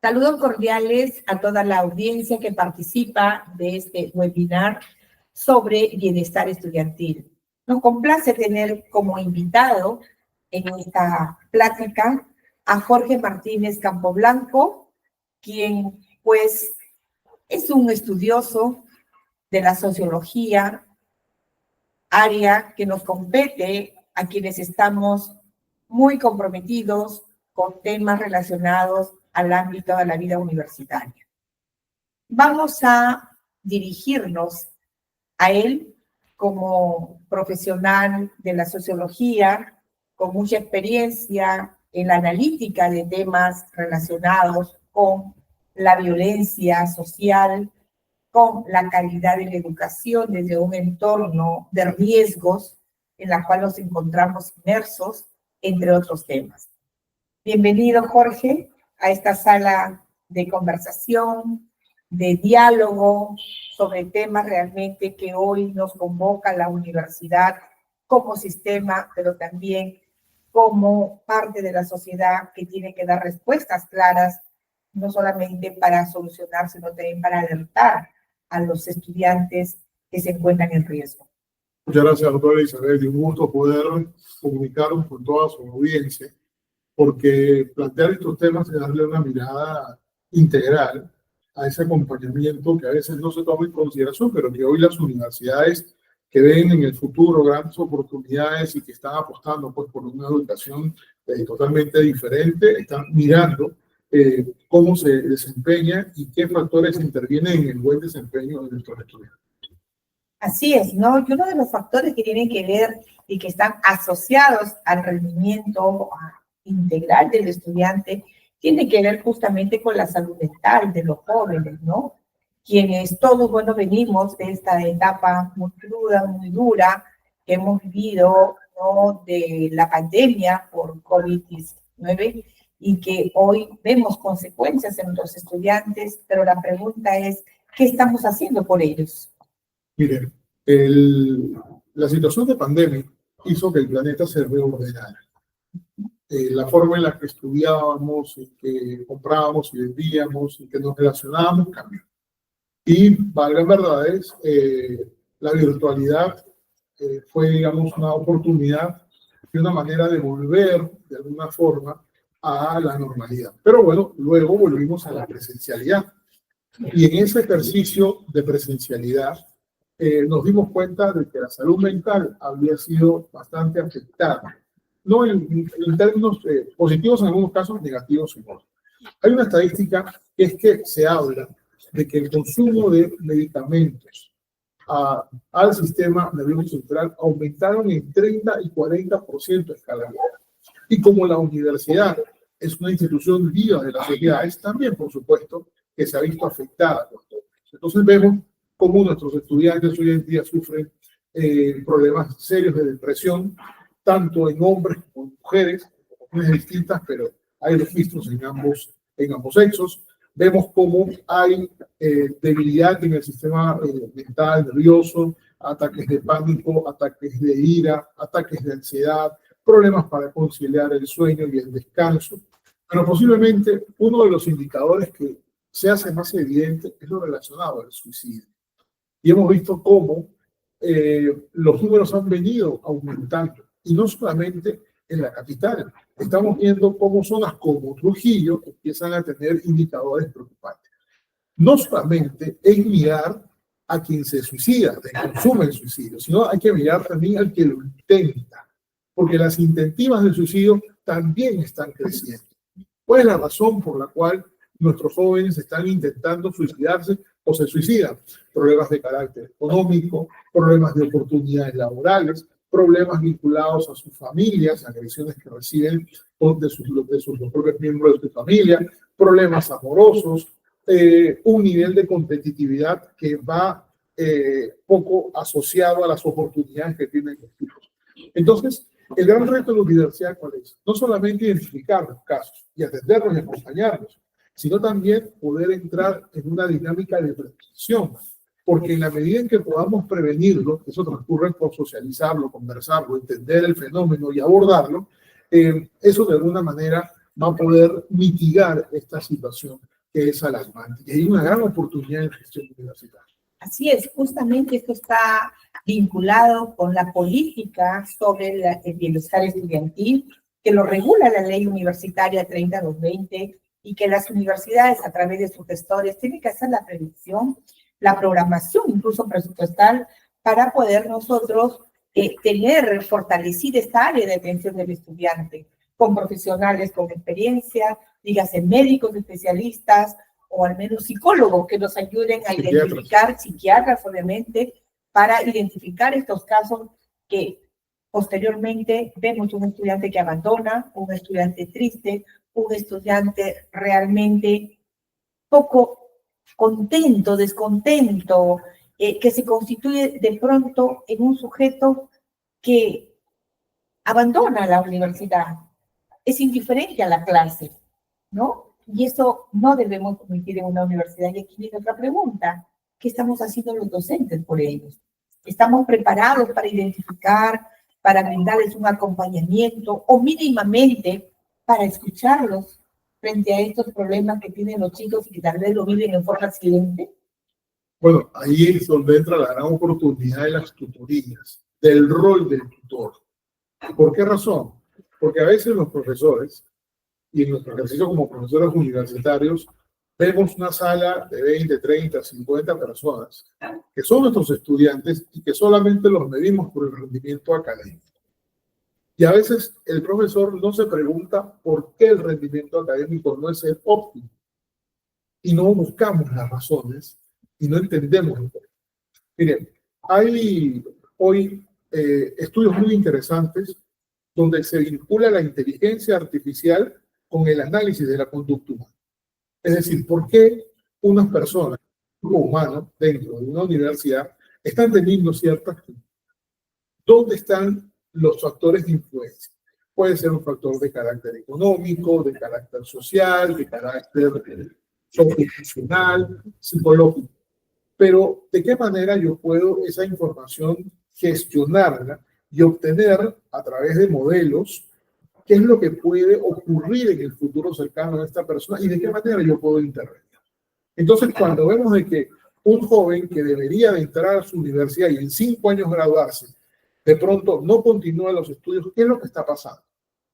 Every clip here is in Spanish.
Saludos cordiales a toda la audiencia que participa de este webinar sobre bienestar estudiantil. Nos complace tener como invitado en esta plática a Jorge Martínez Campoblanco, quien pues es un estudioso de la sociología, área que nos compete a quienes estamos muy comprometidos con temas relacionados al ámbito de la vida universitaria. Vamos a dirigirnos a él como profesional de la sociología, con mucha experiencia en la analítica de temas relacionados con la violencia social, con la calidad de la educación desde un entorno de riesgos en la cual nos encontramos inmersos, entre otros temas. Bienvenido, Jorge, a esta sala de conversación, de diálogo sobre temas realmente que hoy nos convoca la universidad como sistema, pero también como parte de la sociedad que tiene que dar respuestas claras, no solamente para solucionar, sino también para alertar a los estudiantes que se encuentran en riesgo. Muchas gracias, doctora Isabel. Un gusto poder comunicarnos con toda su audiencia, porque plantear estos temas es darle una mirada integral a ese acompañamiento que a veces no se toma en consideración, pero que hoy las universidades que ven en el futuro grandes oportunidades y que están apostando pues, por una educación totalmente diferente, están mirando cómo se desempeña y qué factores intervienen en el buen desempeño de nuestros estudiantes. Así es, ¿no? Y uno de los factores que tienen que ver y que están asociados al rendimiento integral del estudiante tiene que ver justamente con la salud mental de los jóvenes, ¿no? Quienes todos, bueno, venimos de esta etapa muy cruda, muy dura, que hemos vivido, ¿no? De la pandemia por COVID-19 y que hoy vemos consecuencias en los estudiantes, pero la pregunta es, ¿qué estamos haciendo por ellos? Miren, la situación de pandemia hizo que el planeta se reordenara. La forma en la que estudiábamos, y que comprábamos y vendíamos y que nos relacionábamos cambió. Y, valgan verdades, la virtualidad fue, digamos, una oportunidad y una manera de volver, de alguna forma, a la normalidad. Pero bueno, luego volvimos a la presencialidad. Y en ese ejercicio de presencialidad, nos dimos cuenta de que la salud mental había sido bastante afectada. No en términos positivos, en algunos casos negativos en otros. Hay una estadística que es que se habla de que el consumo de medicamentos al sistema nervioso central aumentaron en 30 y 40% escalamente. Y como la universidad es una institución viva de las sociedades, también, por supuesto, que se ha visto afectada por todo eso. Entonces vemos cómo nuestros estudiantes hoy en día sufren problemas serios de depresión, tanto en hombres como en mujeres, distintas, pero hay registros en ambos sexos. Vemos cómo hay debilidad en el sistema mental, nervioso, ataques de pánico, ataques de ira, ataques de ansiedad, problemas para conciliar el sueño y el descanso. Pero posiblemente uno de los indicadores que se hace más evidente es lo relacionado al suicidio. Y hemos visto cómo los números han venido aumentando, y no solamente en la capital. Estamos viendo cómo zonas como Trujillo empiezan a tener indicadores preocupantes. No solamente es mirar a quien se suicida, que consume el suicidio, sino hay que mirar también al que lo intenta, porque las intentativas de suicidio también están creciendo. ¿Cuál es la razón por la cual nuestros jóvenes están intentando suicidarse o se suicidan? Problemas de carácter económico, problemas de oportunidades laborales, problemas vinculados a sus familias, agresiones que reciben de sus propios miembros de su familia, problemas amorosos, un nivel de competitividad que va poco asociado a las oportunidades que tienen los hijos. Entonces, el gran reto de la universidad, ¿cuál es? No solamente identificar los casos y atenderlos y acompañarlos, sino también poder entrar en una dinámica de prevención. Porque en la medida en que podamos prevenirlo, eso transcurre por socializarlo, conversarlo, entender el fenómeno y abordarlo, eso de alguna manera va a poder mitigar esta situación. que es alarmante. Y hay una gran oportunidad en gestión universitaria. Así es, justamente esto está vinculado con la política sobre el bienestar estudiantil, que lo regula la Ley Universitaria 30/20 y que las universidades, a través de sus gestores, tienen que hacer la previsión, la programación, incluso presupuestal, para poder nosotros tener fortalecida esta área de atención del estudiante, con profesionales con experiencia, dígase médicos especialistas, o al menos psicólogos que nos ayuden a identificar, psiquiatras obviamente, para identificar estos casos que posteriormente vemos un estudiante que abandona, un estudiante triste, un estudiante realmente poco contento, descontento, que se constituye de pronto en un sujeto que abandona la universidad, es indiferente a la clase, ¿no? Y eso no debemos permitir en una universidad. Y aquí viene otra pregunta. ¿Qué estamos haciendo los docentes por ellos? ¿Estamos preparados para identificar, para brindarles un acompañamiento o mínimamente para escucharlos frente a estos problemas que tienen los chicos y que tal vez lo viven en forma silente? Bueno, ahí es donde entra la gran oportunidad de las tutorías, del rol del tutor. ¿Por qué razón? Porque a veces los profesores, y en nuestro ejercicio como profesores universitarios, vemos una sala de 20, 30, 50 personas que son nuestros estudiantes y que solamente los medimos por el rendimiento académico. Y a veces el profesor no se pregunta por qué el rendimiento académico no es el óptimo. Y no buscamos las razones y no entendemos el por qué. Miren, hay hoy estudios muy interesantes donde se vincula la inteligencia artificial con el análisis de la conducta humana. Es decir, ¿por qué unas personas, un grupo humano, dentro de una universidad, están teniendo ciertas... ¿Dónde están los factores de influencia? Puede ser un factor de carácter económico, de carácter social, de carácter socioemocional, psicológico. Pero, ¿de qué manera yo puedo esa información gestionarla y obtener a través de modelos qué es lo que puede ocurrir en el futuro cercano a esta persona y de qué manera yo puedo intervenir? Entonces, cuando vemos de que un joven que debería de entrar a su universidad y en 5 años graduarse, de pronto no continúa los estudios, ¿qué es lo que está pasando?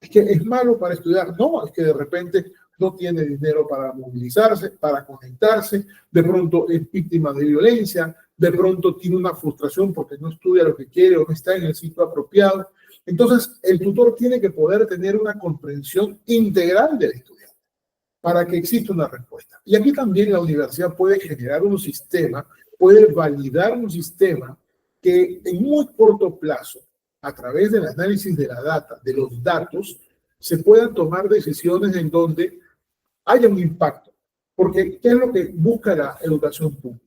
¿Es que es malo para estudiar? No, es que de repente no tiene dinero para movilizarse, para conectarse, de pronto es víctima de violencia, de pronto tiene una frustración porque no estudia lo que quiere o no está en el sitio apropiado. Entonces, el tutor tiene que poder tener una comprensión integral del estudiante para que exista una respuesta. Y aquí también la universidad puede generar un sistema, puede validar un sistema que en muy corto plazo, a través del análisis de la data, de los datos, se puedan tomar decisiones en donde haya un impacto. Porque, ¿qué es lo que busca la educación pública?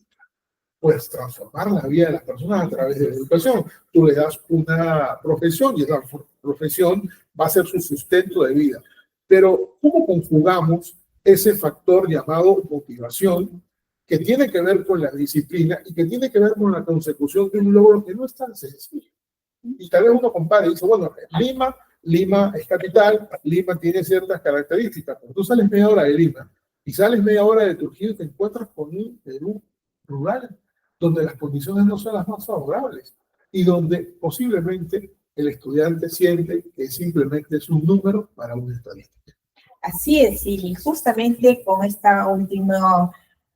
Pues transformar la vida de las personas a través de la educación. Tú le das una profesión y esa profesión va a ser su sustento de vida. Pero, ¿cómo conjugamos ese factor llamado motivación, que tiene que ver con la disciplina y que tiene que ver con la consecución de un logro que no es tan sencillo? Y tal vez uno compare y dice, bueno, Lima es capital, Lima tiene ciertas características, pero tú sales media hora de Lima y sales media hora de Trujillo y te encuentras con un Perú rural, donde las condiciones no son las más favorables y donde posiblemente el estudiante siente que simplemente es un número para una estadística. Así es, y justamente con esta última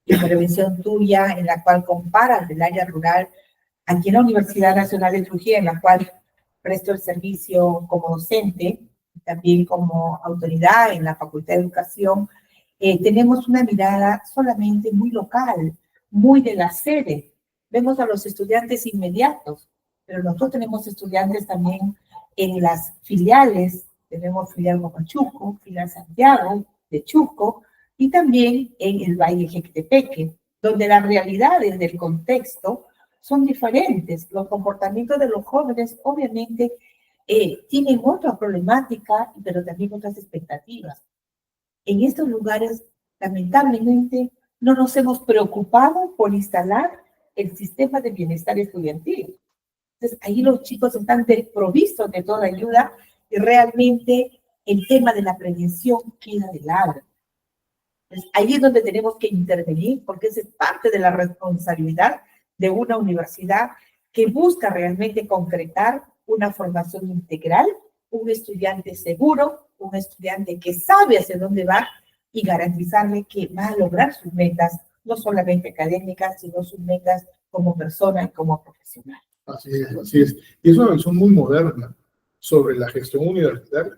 intervención tuya en la cual comparas el área rural, aquí en la Universidad Nacional de Trujillo, en la cual presto el servicio como docente, también como autoridad en la Facultad de Educación, tenemos una mirada solamente muy local, muy de la sede. Vemos a los estudiantes inmediatos, pero nosotros tenemos estudiantes también en las filiales. Tenemos filial Huamachuco, filial Santiago de Chuco y también en el Valle Jequitepeque, donde las realidades del contexto son diferentes. Los comportamientos de los jóvenes obviamente tienen otra problemática, pero también otras expectativas. En estos lugares, lamentablemente, no nos hemos preocupado por instalar el sistema de bienestar estudiantil. Entonces, ahí los chicos están desprovistos de toda ayuda y realmente el tema de la prevención queda de lado. Entonces, ahí es donde tenemos que intervenir, porque esa es parte de la responsabilidad de una universidad que busca realmente concretar una formación integral, un estudiante seguro, un estudiante que sabe hacia dónde va y garantizarle que va a lograr sus metas, no solamente académicas, sino sus metas como persona y como profesional. Así es, así es. Y es una visión muy moderna sobre la gestión universitaria,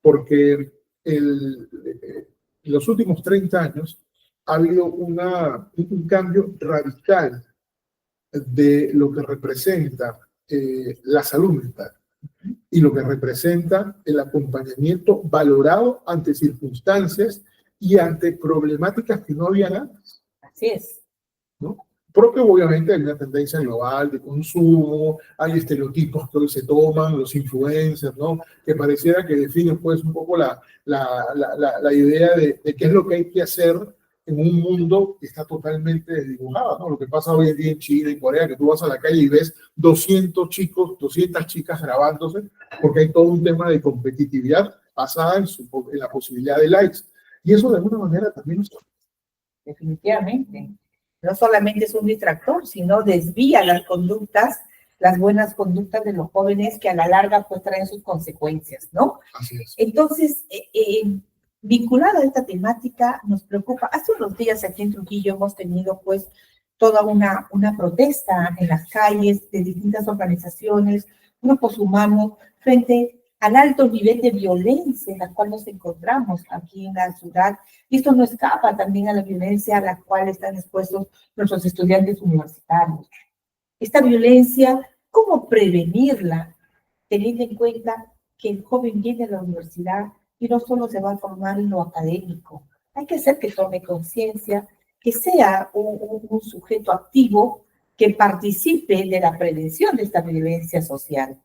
porque en los últimos 30 años ha habido un cambio radical de lo que representa la salud mental y lo que representa el acompañamiento valorado ante circunstancias y ante problemáticas que no habían antes. Así es. ¿No? Propio, obviamente, hay una tendencia global de consumo, hay estereotipos que hoy se toman, los influencers, ¿no? Que pareciera que definen, pues, un poco la idea de qué es lo que hay que hacer en un mundo que está totalmente desdibujado, ¿no? Lo que pasa hoy en día en China y Corea, que tú vas a la calle y ves 200 chicos, 200 chicas grabándose, porque hay todo un tema de competitividad basada en la posibilidad de likes. Y eso, de alguna manera, también nos... Definitivamente. No solamente es un distractor, sino desvía las conductas, las buenas conductas de los jóvenes que a la larga pues traen sus consecuencias, ¿no? Así es. Entonces, vinculado a esta temática, nos preocupa. Hace unos días aquí en Trujillo hemos tenido pues toda una protesta en las calles de distintas organizaciones, grupos humanos, frente al alto nivel de violencia en la cual nos encontramos aquí en la ciudad. Y esto no escapa también a la violencia a la cual están expuestos nuestros estudiantes universitarios. Esta violencia, ¿cómo prevenirla? Teniendo en cuenta que el joven viene a la universidad y no solo se va a formar en lo académico. Hay que hacer que tome conciencia, que sea un sujeto activo que participe de la prevención de esta violencia social.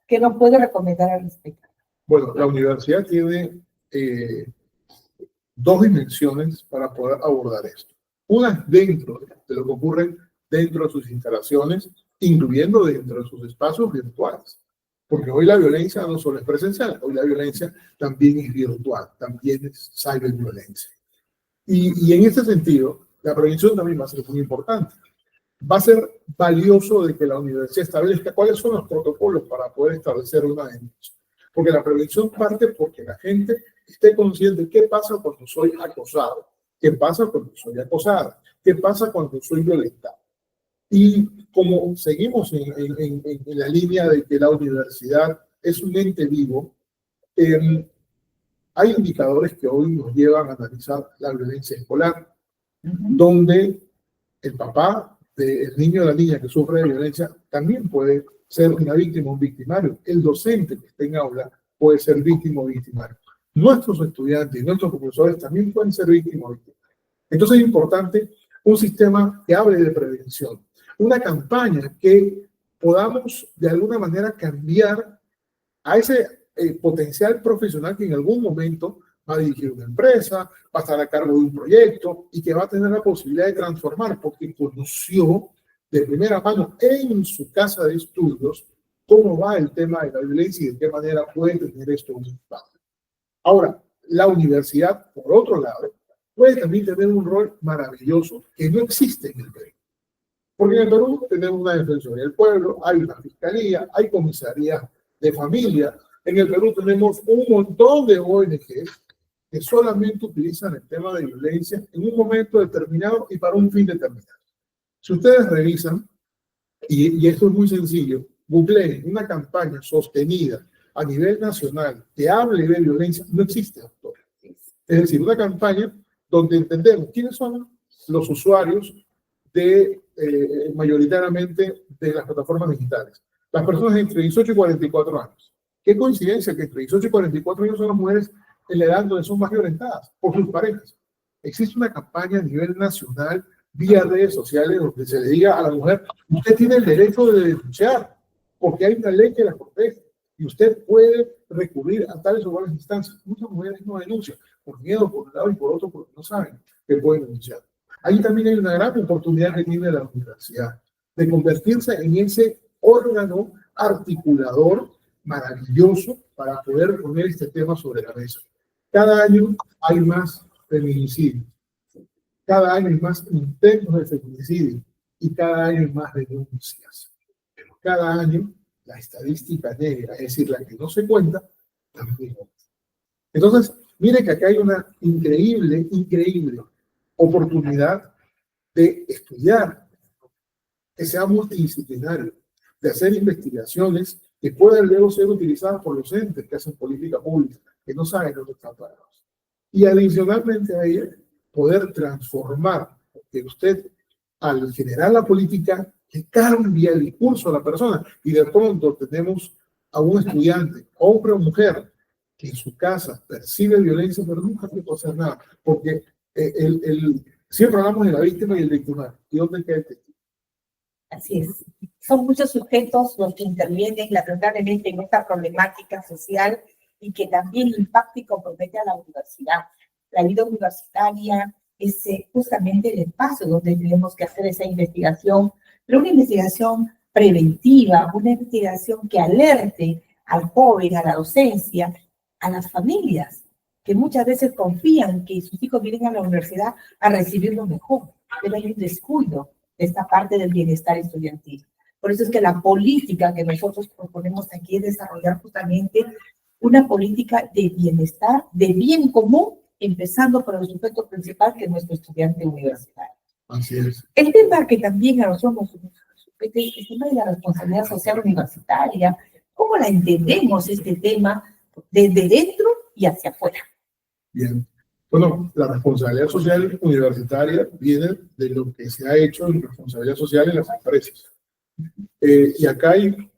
¿Qué nos puede recomendar al respecto? Bueno, la universidad tiene dos dimensiones para poder abordar esto. Una dentro de lo que ocurre dentro de sus instalaciones, incluyendo dentro de sus espacios virtuales. Porque hoy la violencia no solo es presencial, hoy la violencia también es virtual, también es ciberviolencia. Y en este sentido, la prevención también va a ser muy importante. Va a ser valioso de que la universidad establezca cuáles son los protocolos para poder establecer una denuncia. Porque la prevención parte porque la gente esté consciente de qué pasa cuando soy acosado, qué pasa cuando soy acosada, qué pasa cuando soy violentado. Y como seguimos en la línea de que la universidad es un ente vivo, hay indicadores que hoy nos llevan a analizar la violencia escolar, donde el papá del niño o la niña que sufre de violencia también puede ser una víctima o un victimario. El docente que esté en aula puede ser víctima o victimario. Nuestros estudiantes y nuestros profesores también pueden ser víctimas o victimarios. Entonces es importante un sistema que hable de prevención, una campaña que podamos de alguna manera cambiar a ese potencial profesional que en algún momento va a dirigir una empresa, va a estar a cargo de un proyecto y que va a tener la posibilidad de transformar porque conoció de primera mano en su casa de estudios cómo va el tema de la violencia y de qué manera puede tener esto un impacto. Ahora, la universidad, por otro lado, puede también tener un rol maravilloso que no existe en el Perú. Porque en el Perú tenemos una Defensoría del Pueblo, hay una Fiscalía, hay comisarías de familia. En el Perú tenemos un montón de ONGs que solamente utilizan el tema de violencia en un momento determinado y para un fin determinado. Si ustedes revisan, y esto es muy sencillo, googleen una campaña sostenida a nivel nacional que hable de violencia, no existe, doctor. Es decir, una campaña donde entendemos quiénes son los usuarios mayoritariamente de las plataformas digitales. Las personas entre 18 y 44 años. Qué coincidencia que entre 18 y 44 años son las mujeres en la edad donde son más violentadas por sus parejas. Existe una campaña a nivel nacional vía redes sociales donde se le diga a la mujer, usted tiene el derecho de denunciar porque hay una ley que la protege y usted puede recurrir a tales o cuales instancias. Muchas mujeres no denuncian por miedo, por un lado y por otro porque no saben que pueden denunciar. Ahí también hay una gran oportunidad que tiene la universidad de convertirse en ese órgano articulador maravilloso para poder poner este tema sobre la mesa. Cada año hay más feminicidios. Cada año hay más intentos de feminicidio y cada año hay más denuncias. Pero cada año la estadística negra, es decir, la que no se cuenta, también. Entonces, mire que acá hay una increíble oportunidad de estudiar, que sea multidisciplinario, de hacer investigaciones que puedan luego ser utilizadas por los entes que hacen política pública, que no saben dónde están parados. Y adicionalmente a ello, poder transformar, que usted, al generar la política, que cambie el discurso de la persona. Y de pronto tenemos a un estudiante, hombre o mujer, que en su casa percibe violencia, pero nunca puede hacer nada. Porque siempre hablamos de la víctima y el victimario. ¿Y dónde queda el testigo? Así es. Son muchos sujetos los que intervienen, lamentablemente, en esta problemática social y que también impacta y compromete a la universidad. La vida universitaria es justamente el espacio donde tenemos que hacer esa investigación, pero una investigación preventiva, una investigación que alerte al joven, a la docencia, a las familias, que muchas veces confían que sus hijos vienen a la universidad a recibir lo mejor, pero hay un descuido de esta parte del bienestar estudiantil. Por eso es que la política que nosotros proponemos aquí es desarrollar justamente una política de bienestar, de bien común, empezando por el sujeto principal, que es nuestro estudiante universitario. Así es. El tema que también a nosotros nos compete es el tema de la responsabilidad social universitaria. ¿Cómo la entendemos este tema desde dentro y hacia afuera? Bien. Bueno, la responsabilidad social universitaria viene de lo que se ha hecho en responsabilidad social en las empresas. Y acá hay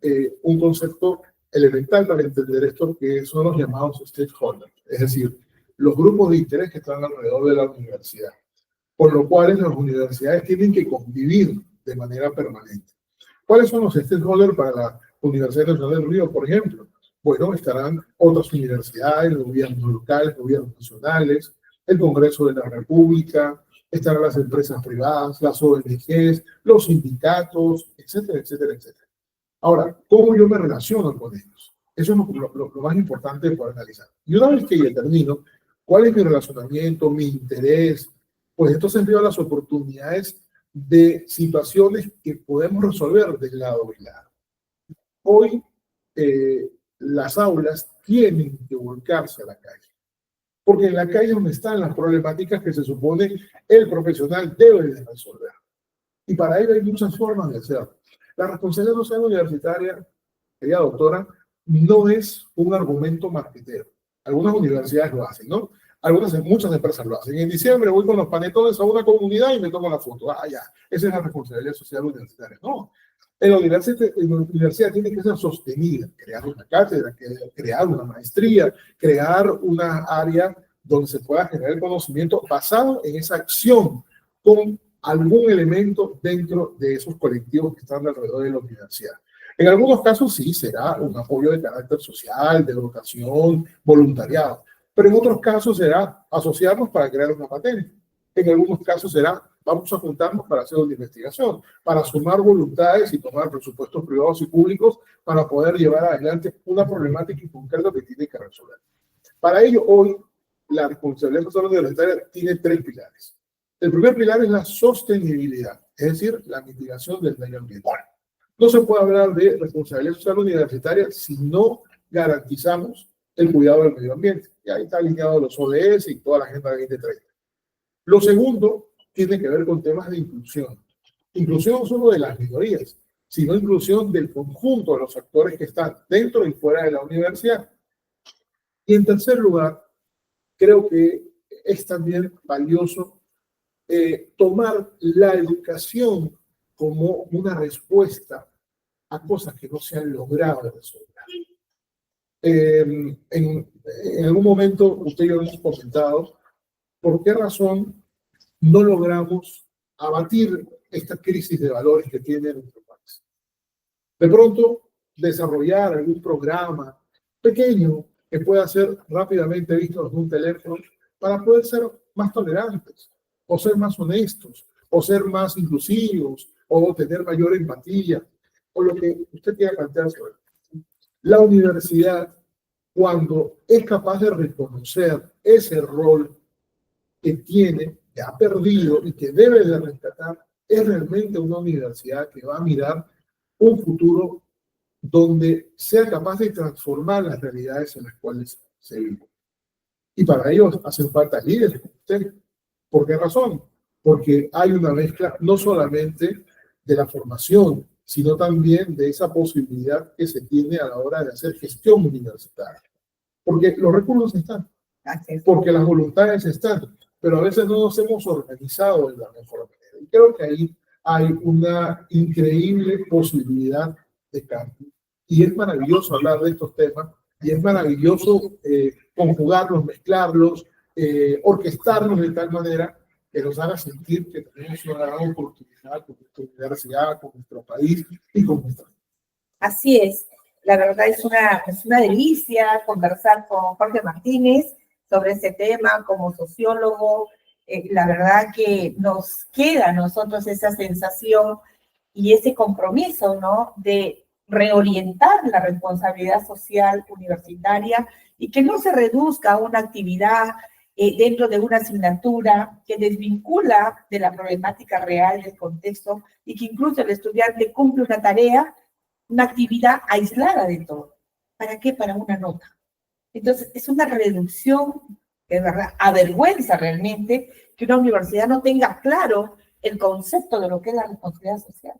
un concepto elemental para entender esto, que son los llamados stakeholders, es decir, los grupos de interés que están alrededor de la universidad, por lo cual las universidades tienen que convivir de manera permanente. ¿Cuáles son los stakeholders para la Universidad Nacional del Río, por ejemplo? Bueno, estarán otras universidades, los gobiernos locales, gobiernos nacionales, el Congreso de la República, estarán las empresas privadas, las ONGs, los sindicatos, etcétera, etcétera, etcétera. Ahora, ¿cómo yo me relaciono con ellos? Eso es lo más importante para analizar. Y una vez que ya termino, ¿cuál es mi relacionamiento, mi interés? Pues entonces veo las oportunidades de situaciones que podemos resolver del lado y lado. Hoy, las aulas tienen que volcarse a la calle, porque en la calle es donde están las problemáticas que se supone el profesional debe de resolver. Y para ello hay muchas formas de hacerlo. La responsabilidad social universitaria, querida doctora, no es un argumento marketero. Algunas universidades lo hacen, ¿no? Muchas empresas lo hacen. En diciembre voy con los panetones a una comunidad y me tomo la foto. Ah, ya, esa es la responsabilidad social universitaria. No, en la universidad tiene que ser sostenida, crear una cátedra, crear una maestría, crear una área donde se pueda generar el conocimiento basado en esa acción con algún elemento dentro de esos colectivos que están alrededor de la universidad. En algunos casos sí será un apoyo de carácter social, de educación, voluntariado, pero en otros casos será asociarnos para crear una patente. En algunos casos será vamos a juntarnos para hacer una investigación, para sumar voluntades y tomar presupuestos privados y públicos para poder llevar adelante una problemática concreta que tiene que resolver. Para ello, hoy, la responsabilidad social universitaria tiene 3 pilares. El primer pilar es la sostenibilidad, es decir, la mitigación del medio ambiente. No se puede hablar de responsabilidad social universitaria si no garantizamos el cuidado del medio ambiente. Y ahí está alineado los ODS y toda la Agenda 2030. Lo segundo tiene que ver con temas de inclusión. Inclusión no solo de las minorías, sino inclusión del conjunto de los actores que están dentro y fuera de la universidad. Y en tercer lugar, creo que es también valioso tomar la educación como una respuesta a cosas que no se han logrado resolver. En algún momento, usted y yo hemos comentado por qué razón no logramos abatir esta crisis de valores que tiene nuestro país. De pronto, desarrollar algún programa pequeño que pueda ser rápidamente visto desde un teléfono para poder ser más tolerantes, o ser más honestos, o ser más inclusivos, o tener mayor empatía, o lo que usted quiera plantear sobre eso. La universidad, cuando es capaz de reconocer ese rol que tiene, que ha perdido y que debe de rescatar es realmente una universidad que va a mirar un futuro donde sea capaz de transformar las realidades en las cuales se vive. Y para ello hacen falta líderes como usted. ¿Por qué razón? Porque hay una mezcla no solamente de la formación, sino también de esa posibilidad que se tiene a la hora de hacer gestión universitaria. Porque los recursos están, porque las voluntades están, pero a veces no nos hemos organizado de la mejor manera. Y creo que ahí hay una increíble posibilidad de cambio. Y es maravilloso hablar de estos temas, y es maravilloso conjugarlos, mezclarlos, orquestarlos de tal manera que nos haga sentir que tenemos una gran oportunidad con nuestra universidad, con nuestro país y con nuestra. Así es. La verdad es una delicia conversar con Jorge Martínez sobre este tema como sociólogo. La verdad que nos queda a nosotros esa sensación y ese compromiso, ¿no?, de reorientar la responsabilidad social universitaria y que no se reduzca a una actividad dentro de una asignatura que desvincula de la problemática real del contexto y que incluso el estudiante cumple una tarea, una actividad aislada de todo. ¿Para qué? Para una nota. Entonces, es una reducción que, de verdad, avergüenza realmente que una universidad no tenga claro el concepto de lo que es la responsabilidad social.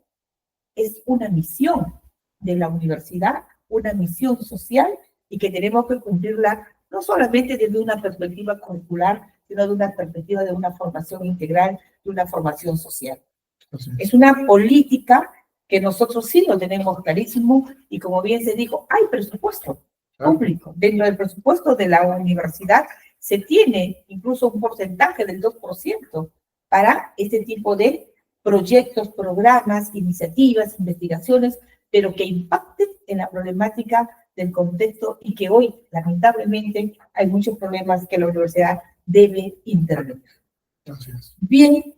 Es una misión de la universidad, una misión social, y que tenemos que cumplirla no solamente desde una perspectiva curricular, sino de una perspectiva de una formación integral, de una formación social. Es una política que nosotros sí lo tenemos clarísimo, y como bien se dijo, hay presupuesto público. Dentro del presupuesto de la universidad se tiene incluso un porcentaje del 2% para este tipo de proyectos, programas, iniciativas, investigaciones, pero que impacten en la problemática del contexto y que hoy, lamentablemente, hay muchos problemas que la universidad debe intervenir. Gracias. Bien,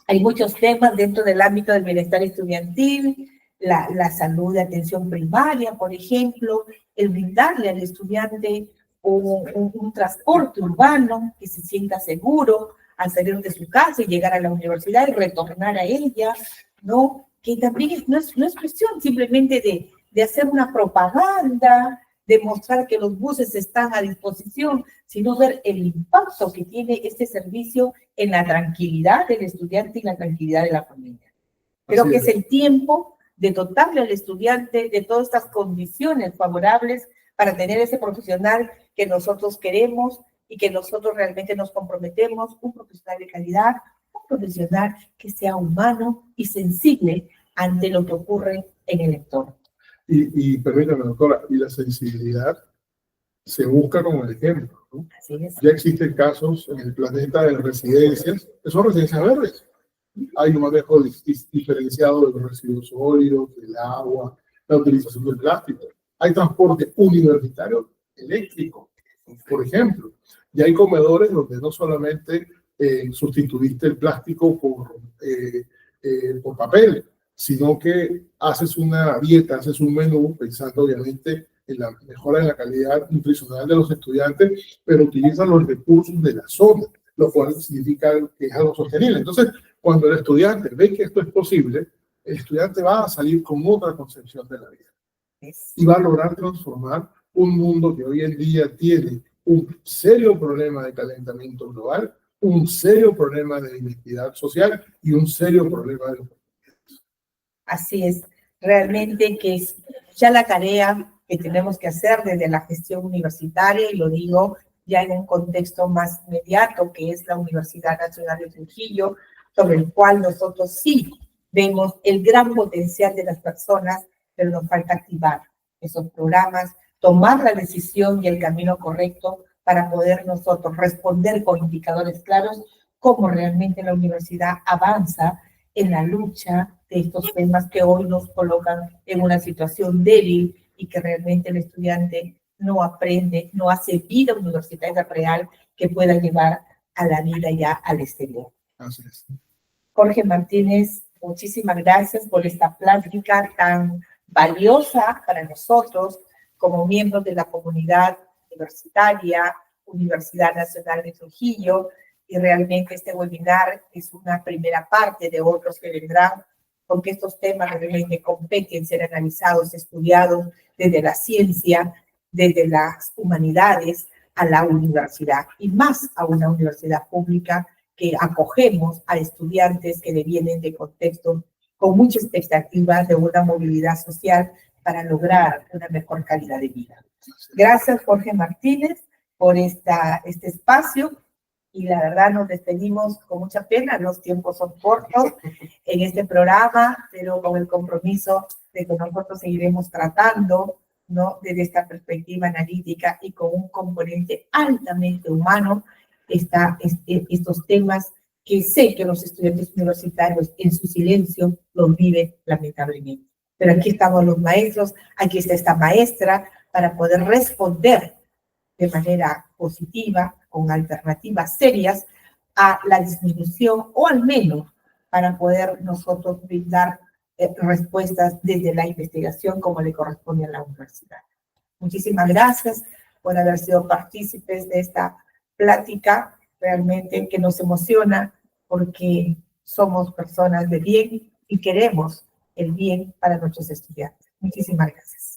hay muchos temas dentro del ámbito del bienestar estudiantil, la salud de atención primaria, por ejemplo, el brindarle al estudiante un transporte urbano que se sienta seguro al salir de su casa y llegar a la universidad y retornar a ella, ¿no? Que también no es cuestión simplemente de hacer una propaganda, de mostrar que los buses están a disposición, sino ver el impacto que tiene este servicio en la tranquilidad del estudiante y la tranquilidad de la familia. Creo que es el tiempo de dotarle al estudiante de todas estas condiciones favorables para tener ese profesional que nosotros queremos y que nosotros realmente nos comprometemos, un profesional de calidad, un profesional que sea humano y sensible ante lo que ocurre en el entorno. Y permítame, doctora, y la sensibilidad se busca con el ejemplo, ¿no? Así es. Ya existen casos en el planeta de residencias, que son residencias verdes. Hay un manejo diferenciado de los residuos sólidos, del agua, la utilización del plástico. Hay transporte universitario eléctrico, por ejemplo. Y hay comedores donde no solamente sustituiste el plástico por papel, sino que haces una dieta, haces un menú pensando obviamente en la mejora de la calidad nutricional de los estudiantes, pero utilizan los recursos de la zona, lo cual significa que es algo sostenible. Entonces, cuando el estudiante ve que esto es posible, el estudiante va a salir con otra concepción de la vida y va a lograr transformar un mundo que hoy en día tiene un serio problema de calentamiento global, un serio problema de inequidad social y un serio problema de... Así es, realmente que es ya la tarea que tenemos que hacer desde la gestión universitaria, y lo digo ya en un contexto más inmediato, que es la Universidad Nacional de Trujillo, sobre el cual nosotros sí vemos el gran potencial de las personas, pero nos falta activar esos programas, tomar la decisión y el camino correcto para poder nosotros responder con indicadores claros cómo realmente la universidad avanza en la lucha de estos temas que hoy nos colocan en una situación débil y que realmente el estudiante no aprende, no hace vida universitaria real que pueda llevar a la vida ya al exterior. Así es. Jorge Martínez, muchísimas gracias por esta plática tan valiosa para nosotros como miembros de la comunidad universitaria, Universidad Nacional de Trujillo, y realmente este webinar es una primera parte de otros que vendrán, porque estos temas realmente competen ser analizados, estudiados desde la ciencia, desde las humanidades a la universidad, y más a una universidad pública que acogemos a estudiantes que vienen de contextos con mucha expectativa de una movilidad social para lograr una mejor calidad de vida. Gracias, Jorge Martínez, por este espacio, y la verdad nos despedimos con mucha pena, los tiempos son cortos en este programa, pero con el compromiso de que nosotros seguiremos tratando, ¿no?, desde esta perspectiva analítica y con un componente altamente humano, estos temas que sé que los estudiantes universitarios en su silencio los viven lamentablemente. Pero aquí estamos los maestros, aquí está esta maestra para poder responder de manera positiva, con alternativas serias a la disminución, o al menos para poder nosotros brindar respuestas desde la investigación como le corresponde a la universidad. Muchísimas gracias por haber sido partícipes de esta plática, realmente que nos emociona porque somos personas de bien y queremos el bien para nuestros estudiantes. Muchísimas gracias.